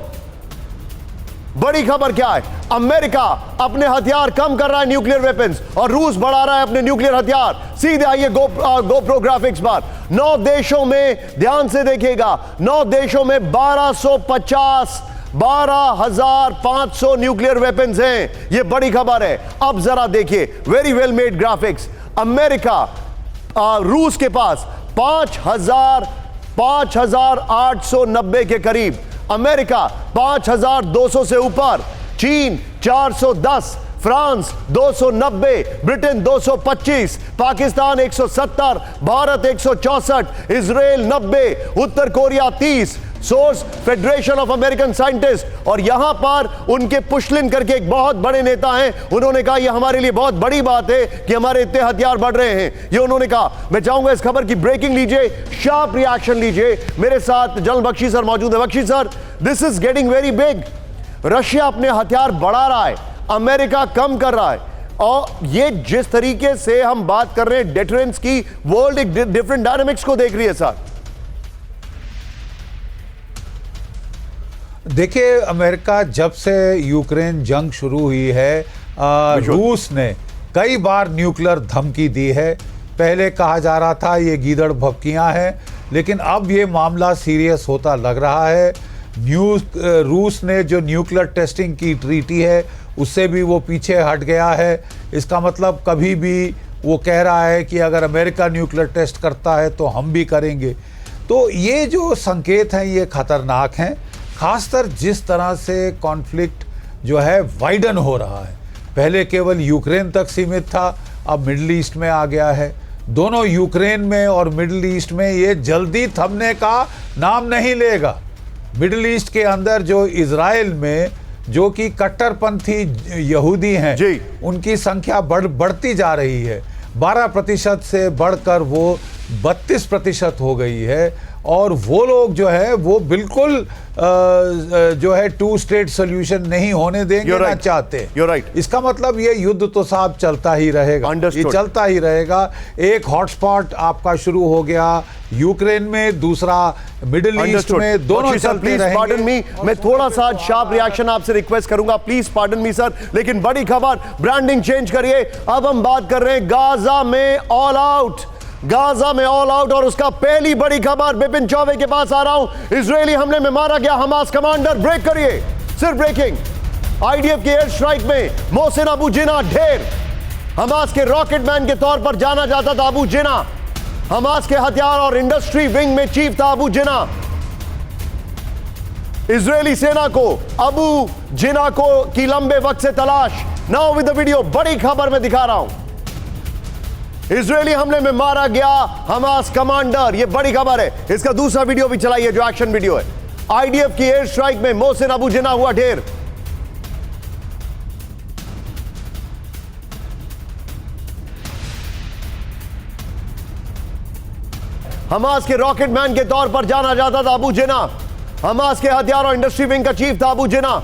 बड़ी खबर क्या है, अमेरिका अपने हथियार कम कर रहा है न्यूक्लियर वेपन्स और रूस बढ़ा रहा है अपने न्यूक्लियर हथियार। सीधे आइए गोप्रो ग्राफिक्स पर। 9 देशों में, ध्यान से देखिएगा, 9 देशों में 12,500 न्यूक्लियर वेपन्स हैं। यह बड़ी खबर है। अब जरा देखिए, very well made graphics. America, रूस के पास 5,890 के करीब, अमेरिका 5,200 से ऊपर, चीन 410, France 290, Britain 225, Pakistan 170, Bharat 164, Israel 90, Uttar Korea 30। Source federation of American scientist. और यहां पर उनके पुशलिन करके एक बहुत बड़े नेता हैं, उन्होंने कहा यह हमारे लिए बहुत बड़ी बात है कि हमारे इतने हथियार बढ़ रहे हैं। ये उन्होंने कहा। मैं चाहूंगा इस खबर की ब्रेकिंग लीजिए, शार्प रिएक्शन लीजिए। मेरे साथ जनरल बख्शी सर मौजूद है। Bakshi sir, this is getting very big. Russia अपने हथियार बढ़ा रहा है, अमेरिका कम कर रहा है, और ये जिस तरीके से हम बात कर रहे हैं डेटरेंस की, वर्ल्ड एक डिफरेंट डायनामिक्स को देख रही है सर। देखिए, अमेरिका जब से यूक्रेन जंग शुरू हुई है, रूस ने कई बार न्यूक्लियर धमकी दी है। पहले कहा जा रहा था ये गीदड़ भभकियां हैं, लेकिन अब ये मामला सीरियस होता लग रहा है। रूस ने जो न्यूक्लियर टेस्टिंग की ट्रीटी है उससे भी वो पीछे हट गया है। इसका मतलब कभी भी वो कह रहा है कि अगर अमेरिका न्यूक्लियर टेस्ट करता है तो हम भी करेंगे। तो ये जो संकेत हैं ये खतरनाक हैं, खासकर जिस तरह से कॉन्फ्लिक्ट जो है वाइडन हो रहा है। पहले केवल यूक्रेन तक सीमित था, अब मिडिल ईस्ट में आ गया है। दोनों यूक्रेन में और मिडिल ईस्ट में ये जल्दी थमने का नाम नहीं लेगा। मिडिल ईस्ट के अंदर जो इजराइल में जो कि कट्टरपंथी यहूदी हैं, उनकी संख्या बढ़ती जा रही है। 12% से बढ़कर वो 32% हो गई है। और वो लोग जो है वो बिल्कुल जो है 2 स्टेट सोल्यूशन नहीं होने देंगे, ना चाहते। इसका मतलब ये युद्ध तो साहब चलता ही रहेगा, ये चलता ही रहेगा। एक हॉटस्पॉट आपका शुरू हो गया यूक्रेन में, दूसरा मिडिल ईस्ट में, दोनों चलते रहेंगे। पार्डन मी, मैं थोड़ा सा शार्प रिएक्शन आपसे रिक्वेस्ट करूंगा, प्लीज पार्डन मी सर। लेकिन बड़ी खबर, ब्रांडिंग चेंज करिए। अब हम बात कर रहे हैं गाजा में ऑल आउट, गाजा में ऑल आउट। और उसका पहली बड़ी खबर बिपिन चौबे के पास आ रहा हूं। इजरायली हमले में मारा गया हमास कमांडर, ब्रेक करिए, सिर्फ ब्रेकिंग। आईडीएफ के एयर स्ट्राइक में मोहसिन अबू जिना ढेर। हमास के रॉकेट मैन के तौर पर जाना जाता था अबू जिना। हमास के हथियार और इंडस्ट्री विंग में चीफ था अबू जिना। इजरायली सेना को अबू जिना को की लंबे वक्त से तलाश। नाउ विद द वीडियो, बड़ी खबर में दिखा रहा हूं। इजरायली हमले में मारा गया हमास कमांडर, यह बड़ी खबर है। इसका दूसरा वीडियो भी चलाइए जो एक्शन वीडियो है। आईडीएफ की एयर स्ट्राइक में मोहसिन अबू जिना हुआ ढेर। हमास के रॉकेट मैन के तौर पर जाना जाता था अबू जिना। हमास के हथियार और इंडस्ट्री विंग का चीफ था अबू जिना।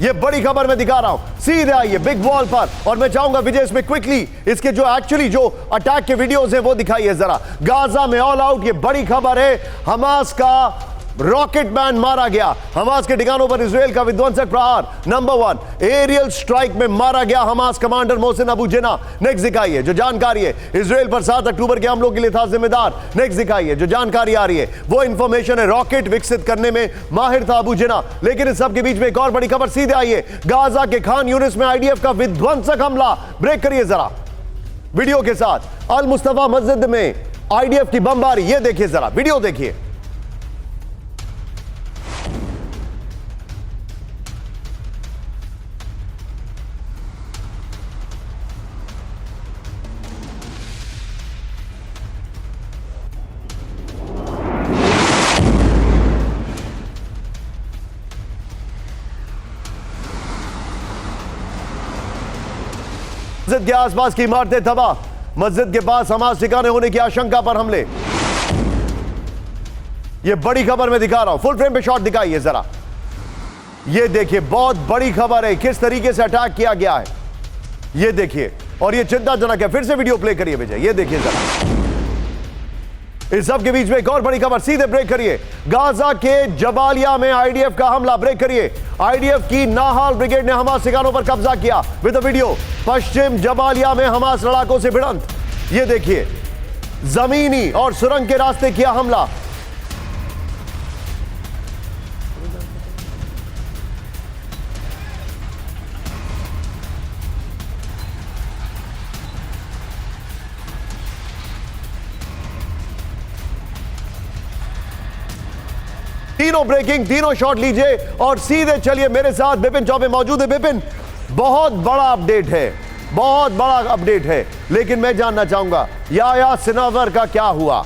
ये बड़ी खबर मैं दिखा रहा हूं, सीधे आइए बिग वॉल पर। और मैं चाहूंगा विजय इसमें क्विकली इसके जो एक्चुअली जो अटैक के वीडियोस हैं वो दिखाइए जरा। गाजा में ऑल आउट, ये बड़ी खबर है। हमास का रॉकेट मैन मारा गया। हमास के ठिकानों पर इजराइल का विध्वंसक प्रहार। नंबर 1, एरियल स्ट्राइक में मारा गया हमास कमांडर मोहसिन अबू जिना। नेक्स्ट दिखाइए जो जानकारी है। इजराइल पर 7 अक्टूबर के हमलों के लिए था जिम्मेदार। नेक्स्ट दिखाइए जो जानकारी आ रही है वो इंफॉर्मेशन है, रॉकेट विकसित करने में माहिर था अबू जिना। लेकिन इस सब के बीच में एक और बड़ी खबर, सीधे आइए। गाजा के खान यूनिस में आईडीएफ का विध्वंसक हमला। ब्रेक करिए जरा वीडियो के साथ। अल मुस्तफा मस्जिद में आईडीएफ की बमबारी, ये देखिए जरा, वीडियो देखिए। मस्जिद के आसपास की इमारतें तबाह। मस्जिद के पास हमास ठिकाने होने की आशंका पर हमले। यह बड़ी खबर मैं दिखा रहा हूं, फुल फ्रेम पे शॉट दिखाइए जरा। यह देखिए, बहुत बड़ी खबर है, किस तरीके से अटैक किया गया है यह देखिए। और यह चिंताजनक है। फिर से वीडियो प्ले करिए विजय, यह देखिए जरा। इस सब के बीच में एक और बड़ी खबर, सीधे ब्रेक करिए। गाजा के जबालिया में आईडीएफ का हमला। ब्रेक करिए। आईडीएफ की नाहाल ब्रिगेड ने हमास ठिकानों पर कब्जा किया। With the video, Paschim Jabalia में हमास लड़ाकों से भिड़ंत। यह देखिए, जमीनी और सुरंग के रास्ते किया हमला। तीनों ब्रेकिंग, तीनों शॉट लीजिए और सीधे चलिए मेरे साथ। बिपिन चौबे मौजूद है। बिपिन, बहुत बड़ा अपडेट है, बहुत बड़ा अपडेट है, लेकिन मैं जानना चाहूंगा याह्या सिनवार का क्या हुआ।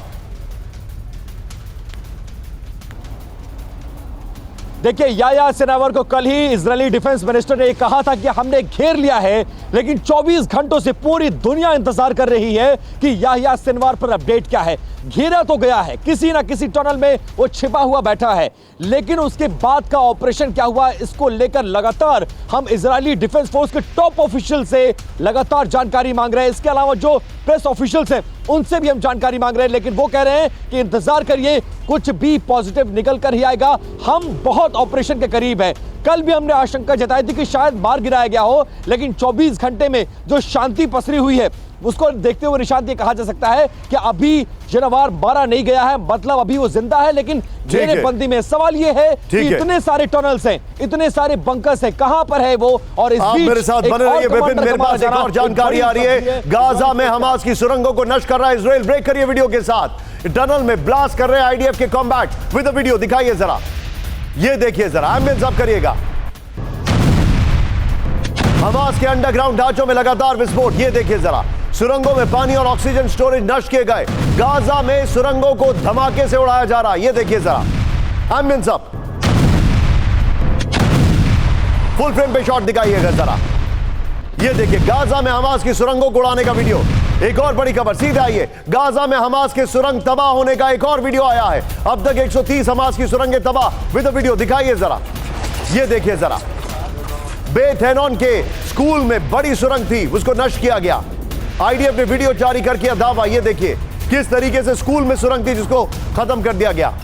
देखिए, याह्या सिनवार को कल ही इजरायली डिफेंस मिनिस्टर ने कहा था कि हमने घेर लिया है, लेकिन 24 घंटों से पूरी दुनिया इंतजार कर रही है कि याह्या सिनवार पर अपडेट क्या है। घेरा तो गया है, किसी ना किसी टनल में वो छिपा हुआ बैठा है, लेकिन उसके बाद का ऑपरेशन क्या हुआ इसको लेकर लगातार हम इजरायली डिफेंस फोर्स के टॉप ऑफिशियल से लगातार जानकारी मांग रहे हैं। इसके अलावा जो प्रेस ऑफिशियल्स हैं उनसे भी हम जानकारी मांग रहे हैं, लेकिन वो कह रहे हैं कि इंतजार करिए, कुछ भी पॉजिटिव निकल कर ही आएगा, हम बहुत ऑपरेशन के करीब हैं। कल भी हमने आशंका जताई थी कि शायद मार गिराया गया हो, लेकिन 24 घंटे में जो शांति पसरी हुई है उसको देखते हुए निशांत ये कहा जा सकता है कि अभी जनवार मारा नहीं गया है, मतलब अभी वो जिंदा है, लेकिन घेरेबंदी में। सवाल ये है कि इतने सारे टनल्स हैं, इतने सारे बंकर्स हैं, कहां पर है वो? और इस बीच मेरे साथ बने रहिए विपिन, मेरे पास एक और जानकारी आ रही है। गाजा में हमास की सुरंगों को नष्ट कर रहा है इजराइल। ब्रेक करिए वीडियो के साथ। टनल में ब्लास्ट कर रहे हैं आईडीएफ के कॉम्बैट विद वीडियो, दिखाइए जरा, ये देखिए जरा, एम्बियंस अप करिएगा। हमास के अंडरग्राउंड ढांचों में लगातार विस्फोट, ये देखिए जरा, सुरंगों में पानी और ऑक्सीजन स्टोरेज नष्ट किए गए। गाजा में सुरंगों को धमाके से उड़ाया जा रहा है, ये देखिए जरा, एम्बियंस अप, फुल फ्रेम पे शॉट दिखाइएगा जरा, ये देखिए गाजा में हमास की सुरंगों को उड़ाने का वीडियो। एक और बड़ी खबर सीधे आइए, गाजा में हमास के सुरंग तबाह होने का एक और वीडियो आया है। अब तक 130 हमास की सुरंगें तबाह विद वीडियो, दिखाइए जरा, ये देखिए जरा, बेथ हेनोन के स्कूल में बड़ी सुरंग थी, उसको नष्ट किया गया। आईडीएफ ने वीडियो जारी कर किया दावा, ये देखिए किस तरीके से स्कूल में सुरंग थी जिसको खत्म कर दिया गया।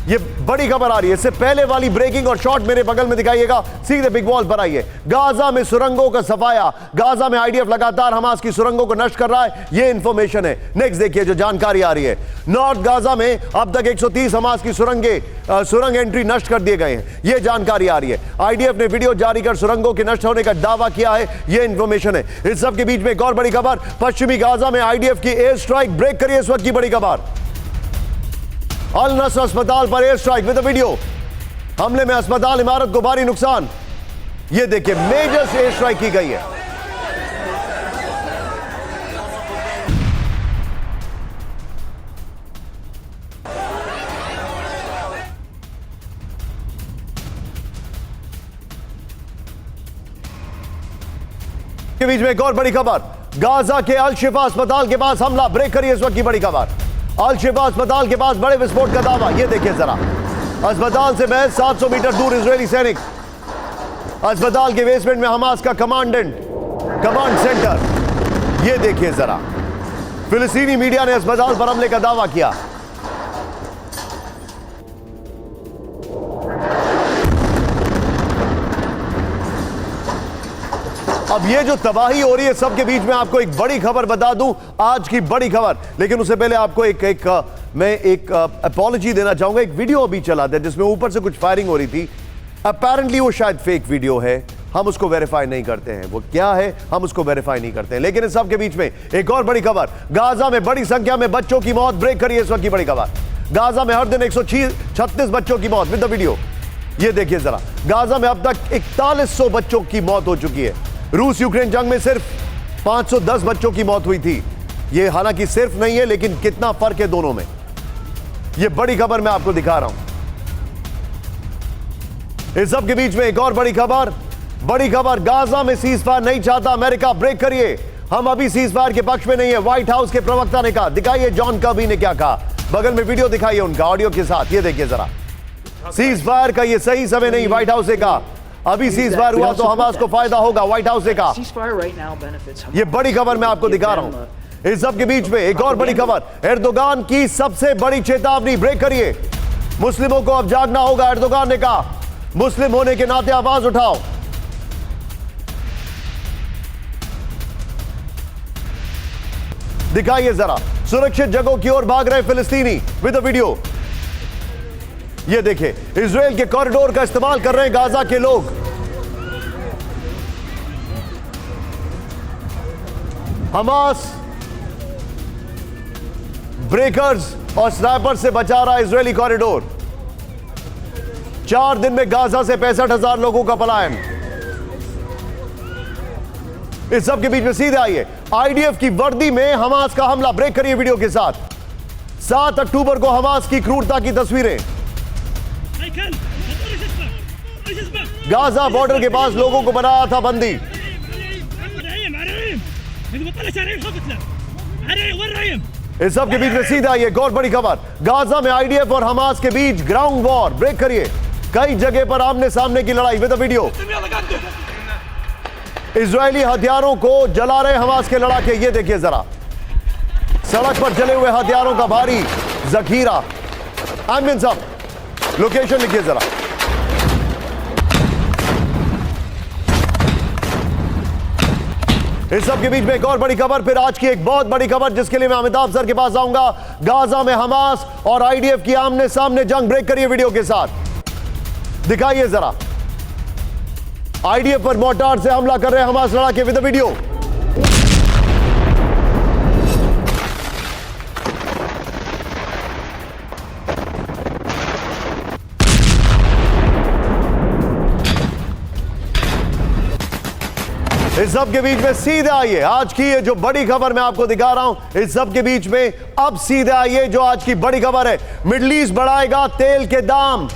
ये बड़ी खबर आ रही है। इससे पहले वाली ब्रेकिंग और शॉट मेरे बगल में दिखाइएगा, सीधे बिग वॉल पर आइए। गाजा में सुरंगों का सफाया, गाजा में आईडीएफ लगातार हमास की सुरंगों को नष्ट कर रहा है, ये इंफॉर्मेशन है। नेक्स्ट देखिए जो जानकारी आ रही है, नॉर्थ गाजा में अब तक 130 हमास की सुरंग एंट्री नष्ट कर दिए गए हैं, ये जानकारी आ रही है। आईडीएफ ने वीडियो जारी कर सुरंगों के नष्ट होने का दावा किया है, ये इंफॉर्मेशन है। इस सब के बीच में एक और बड़ी खबर, पश्चिमी गाजा में आईडीएफ की एयर स्ट्राइक। ब्रेक करिए इस वक्त की बड़ी खबर, अल नस्र अस्पताल पर एयर स्ट्राइक विद वीडियो। हमले में अस्पताल इमारत को भारी नुकसान, ये देखिए मेजर एयर स्ट्राइक की गई है। के बीच में एक और बड़ी खबर, गाजा के अल शिफा अस्पताल के पास हमला। ब्रेक करिए इस वक्त की बड़ी खबर, अल शिफा अस्पताल के पास बड़े विस्फोट का दावा, ये देखिए जरा, अस्पताल से महज 700 मीटर दूर इजरायली सैनिक, अस्पताल के बेसमेंट में हमास का कमांड सेंटर, ये देखिए जरा, फिलिस्तीनी मीडिया ने अस्पताल पर हमले का दावा किया। अब ये जो तबाही हो रही है सबके बीच में आपको एक बड़ी खबर बता दूं, आज की बड़ी खबर, लेकिन उससे पहले आपको मैं एक अपॉलॉजी देना चाहूंगा। एक वीडियो अभी चला था जिसमें ऊपर से कुछ फायरिंग हो रही थी, अपेरेंटली वो शायद फेक वीडियो है, हम उसको वेरीफाई नहीं करते हैं, वो क्या है हम उसको वेरीफाई नहीं करते हैं। लेकिन इस सब के बीच में एक और बड़ी खबर, गाजा में बड़ी संख्या में बच्चों की मौत। ब्रेक करिए इस वक्त की बड़ी खबर, गाजा में हर दिन 136 बच्चों की मौत विद द वीडियो, ये देखिए जरा, गाजा में अब तक 4100 बच्चों की मौत हो चुकी है। रूस यूक्रेन जंग में सिर्फ 510 बच्चों की मौत हुई थी। ये हालांकि सिर्फ नहीं है, लेकिन कितना फर्क है दोनों में, ये बड़ी खबर मैं आपको दिखा रहा हूं। इस सब के बीच में एक और बड़ी खबर, गाजा में सीजफायर नहीं चाहता अमेरिका। ब्रेक करिए, हम अभी सीजफायर के पक्ष में नहीं है, व्हाइट हाउस के प्रवक्ता ने कहा। दिखाइए जॉन कर्बी ने क्या कहा, बगल में वीडियो दिखाइए उनका ऑडियो के साथ, ये देखिए जरा, सीजफायर का ये सही समय नहीं, व्हाइट हाउस ने कहा। अभी सीजफायर हुआ तो हमास को फायदा होगा, व्हाइट हाउस ने कहा। ये बड़ी खबर मैं आपको दिखा रहा हूं। इस सब के बीच में एक और बड़ी खबर, एर्दोगान की सबसे बड़ी चेतावनी। ब्रेक करिए, मुस्लिमों को अब जागना होगा, एर्दोगान ने कहा, मुस्लिम होने के नाते आवाज उठाओ। दिखाइए जरा, सुरक्षित जगहों की ओर भाग रहे फिलिस्तीनी विद द वीडियो, ये देखिए, इजराइल के कॉरिडोर का इस्तेमाल कर रहे हैं गाजा के लोग। हमास ब्रेकर्स और स्नाइपर से बचा रहा इजरायली कॉरिडोर। 4 दिन में गाजा से 65,000 लोगों का पलायन। इस सब के बीच में सीधे आइए, आईडीएफ की वर्दी में हमास का हमला। ब्रेक करिए वीडियो के साथ, 7 अक्टूबर को हमास की क्रूरता की तस्वीरें। गाजा बॉर्डर के पास लोगों को बनाया था बंदी। इस सब के बीच में सीधा ये एक और बड़ी खबर, गाजा में आईडीएफ और हमास के बीच ग्राउंड वॉर। ब्रेक करिए। कई जगह पर आमने सामने की लड़ाई विद वीडियो। इजरायली हथियारों को जला रहे हमास के लड़ाके, ये देखिए जरा, सड़क पर जले हुए हथियारों का भारी जखीरा। आमिन साहब लोकेशन लिखिए जरा। इस सब के बीच में एक और बड़ी खबर, फिर आज की एक बहुत बड़ी खबर जिसके लिए मैं अमिताभ सर के पास आऊंगा। गाजा में हमास और आईडीएफ की आमने सामने जंग। ब्रेक करिए वीडियो के साथ, दिखाइए जरा। आईडीएफ पर मोर्टार से हमला कर रहे हमास लड़ाके विद वीडियो। इस सब के बीच में सीधे आइए आज की ये जो बड़ी खबर मैं आपको दिखा रहा हूं। इस सब के बीच में अब सीधे आइए जो आज की बड़ी खबर है। मिडिल ईस्ट बढ़ाएगा तेल के दाम।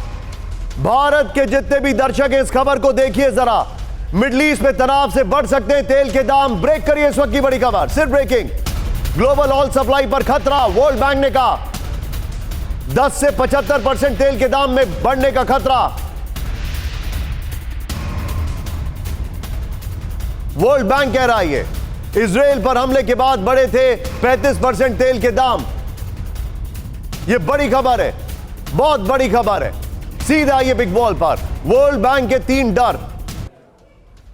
भारत के जितने भी दर्शक हैं इस खबर को देखिए जरा। मिडिल ईस्ट में तनाव से बढ़ सकते हैं तेल के दाम। ब्रेक करिए इस वक्त की बड़ी खबर, सिर्फ ब्रेकिंग। ग्लोबल ऑयल सप्लाई पर खतरा। वर्ल्ड बैंक ने कहा 10 से 75% तेल के दाम में बढ़ने का खतरा। वर्ल्ड बैंक कह रहा है ये। इजराइल पर हमले के बाद बढ़े थे 35% तेल के दाम। ये बड़ी खबर है, बहुत बड़ी खबर है। सीधा ये बिग वॉल पर वर्ल्ड बैंक के 3 डर,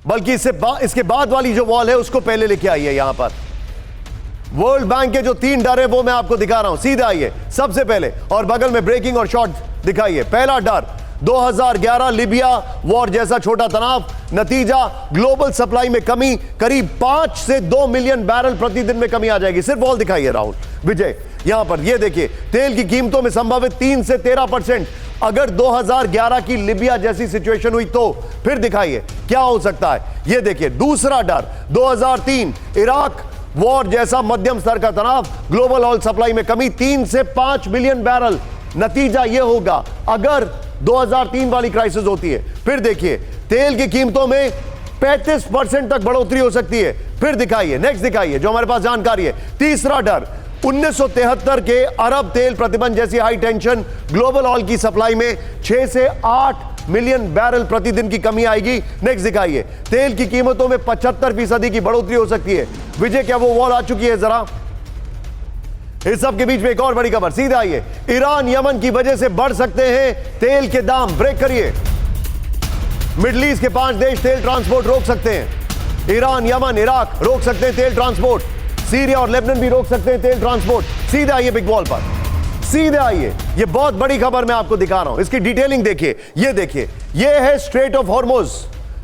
बल्कि इसके बाद वाली जो वॉल है उसको पहले लेके आइए। यहां पर वर्ल्ड बैंक के जो 3 डर है वो मैं आपको दिखा रहा हूं। सीधा आइए सबसे पहले, और बगल में ब्रेकिंग और शॉर्ट दिखाइए। पहला डर 2011 लीबिया वॉर जैसा छोटा तनाव। नतीजा ग्लोबल सप्लाई में कमी, करीब 5 से 2 मिलियन बैरल प्रतिदिन में कमी आ जाएगी। सिर्फ वॉल दिखाइए राहुल विजय। यहां पर ये देखिए तेल की कीमतों में संभावित 3 से 13%। अगर 2011 की लीबिया जैसी सिचुएशन हुई तो फिर दिखाइए क्या हो सकता है। ये देखिए दूसरा डर 2003 इराक वॉर जैसा मध्यम स्तर का तनाव। ग्लोबल ऑयल सप्लाई में कमी 3 से 5 मिलियन बैरल। नतीजा यह होगा अगर 2003 वाली क्राइसिस होती है। फिर देखिए तेल की कीमतों में 35% तक बढ़ोतरी हो सकती है। फिर दिखाइए, नेक्स्ट दिखाइए जो हमारे पास जानकारी है। तीसरा डर 1973 के अरब तेल प्रतिबंध जैसी हाई टेंशन। ग्लोबल ऑयल की सप्लाई में 6 से 8 मिलियन बैरल प्रतिदिन की कमी आएगी। नेक्स्ट दिखाइए तेल की कीमतों में 75% की बढ़ोतरी हो सकती है। विजय क्या वो वॉल आ चुकी है जरा। इस सब के बीच में एक और बड़ी खबर, सीधा आइए। ईरान यमन की वजह से बढ़ सकते हैं तेल के दाम। ब्रेक करिए। मिडिल ईस्ट के 5 देश तेल ट्रांसपोर्ट रोक सकते हैं। ईरान, यमन, इराक रोक सकते हैं तेल ट्रांसपोर्ट। सीरिया और लेबनान भी रोक सकते हैं तेल ट्रांसपोर्ट। सीधे आइए बिग वॉल पर, सीधे आइए। ये बहुत बड़ी खबर मैं आपको दिखा रहा हूं, इसकी डिटेलिंग देखिए। ये देखिए, ये है स्ट्रेट ऑफ हॉर्मुज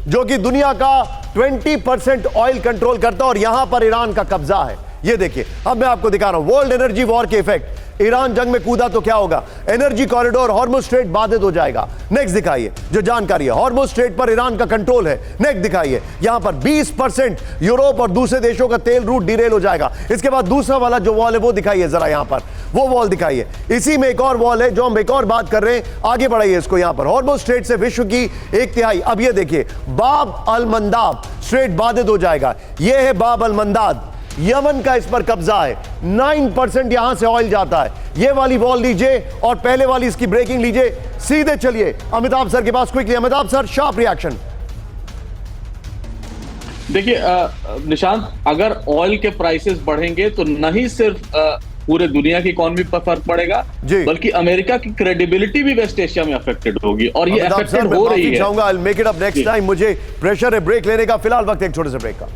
जो कि दुनिया का 20% ऑयल कंट्रोल करता है और यहां पर ईरान का कब्जा है। ये देखिए अब मैं आपको दिखा रहा हूं वर्ल्ड एनर्जी वॉर के इफेक्ट। ईरान जंग में कूदा तो क्या होगा। एनर्जी कॉरिडोर हॉर्मुज स्ट्रेट बाधित हो जाएगा। नेक्स्ट दिखाइए जो जानकारी है। हॉर्मुज स्ट्रेट पर ईरान का कंट्रोल है। नेक्स्ट दिखाइए यहां पर 20% यूरोप और दूसरे देशों का तेल रूट डिरेल हो जाएगा। इसके बाद दूसरा वाला जो वॉल है वो दिखाइए जरा। यहां पर वो वॉल दिखाइए। इसी में एक और वॉल है जो हम एक और बात कर रहे हैं। आगे बढ़ाइए इसको। यहां पर हॉर्मुज स्ट्रेट से विश्व की 1/3। अब ये देखिए बाब अल मंदाब स्ट्रेट बाधित हो जाएगा। यह है बाब अल मंदाब। यमन का इस पर कब्जा है। 9% यहां से ऑयल जाता है। ये वाली वॉल लीजिए और पहले वाली इसकी ब्रेकिंग लीजिए। सीधे चलिए अमिताभ सर के पास quickly. Amitabh sir sharp reaction. देखिए निशांत, अगर ऑयल के प्राइसेस बढ़ेंगे तो नहीं सिर्फ पूरे दुनिया की इकोनॉमी पर फर्क पड़ेगा बल्कि अमेरिका की क्रेडिबिलिटी भी वेस्ट एशिया में अफेक्टेड होगी और ये अफेक्टेड हो रही है। चाहूंगा I make it up next time. मुझे प्रेशर है ब्रेक लेने का। फिलहाल वक्त एक छोटे से ब्रेक का।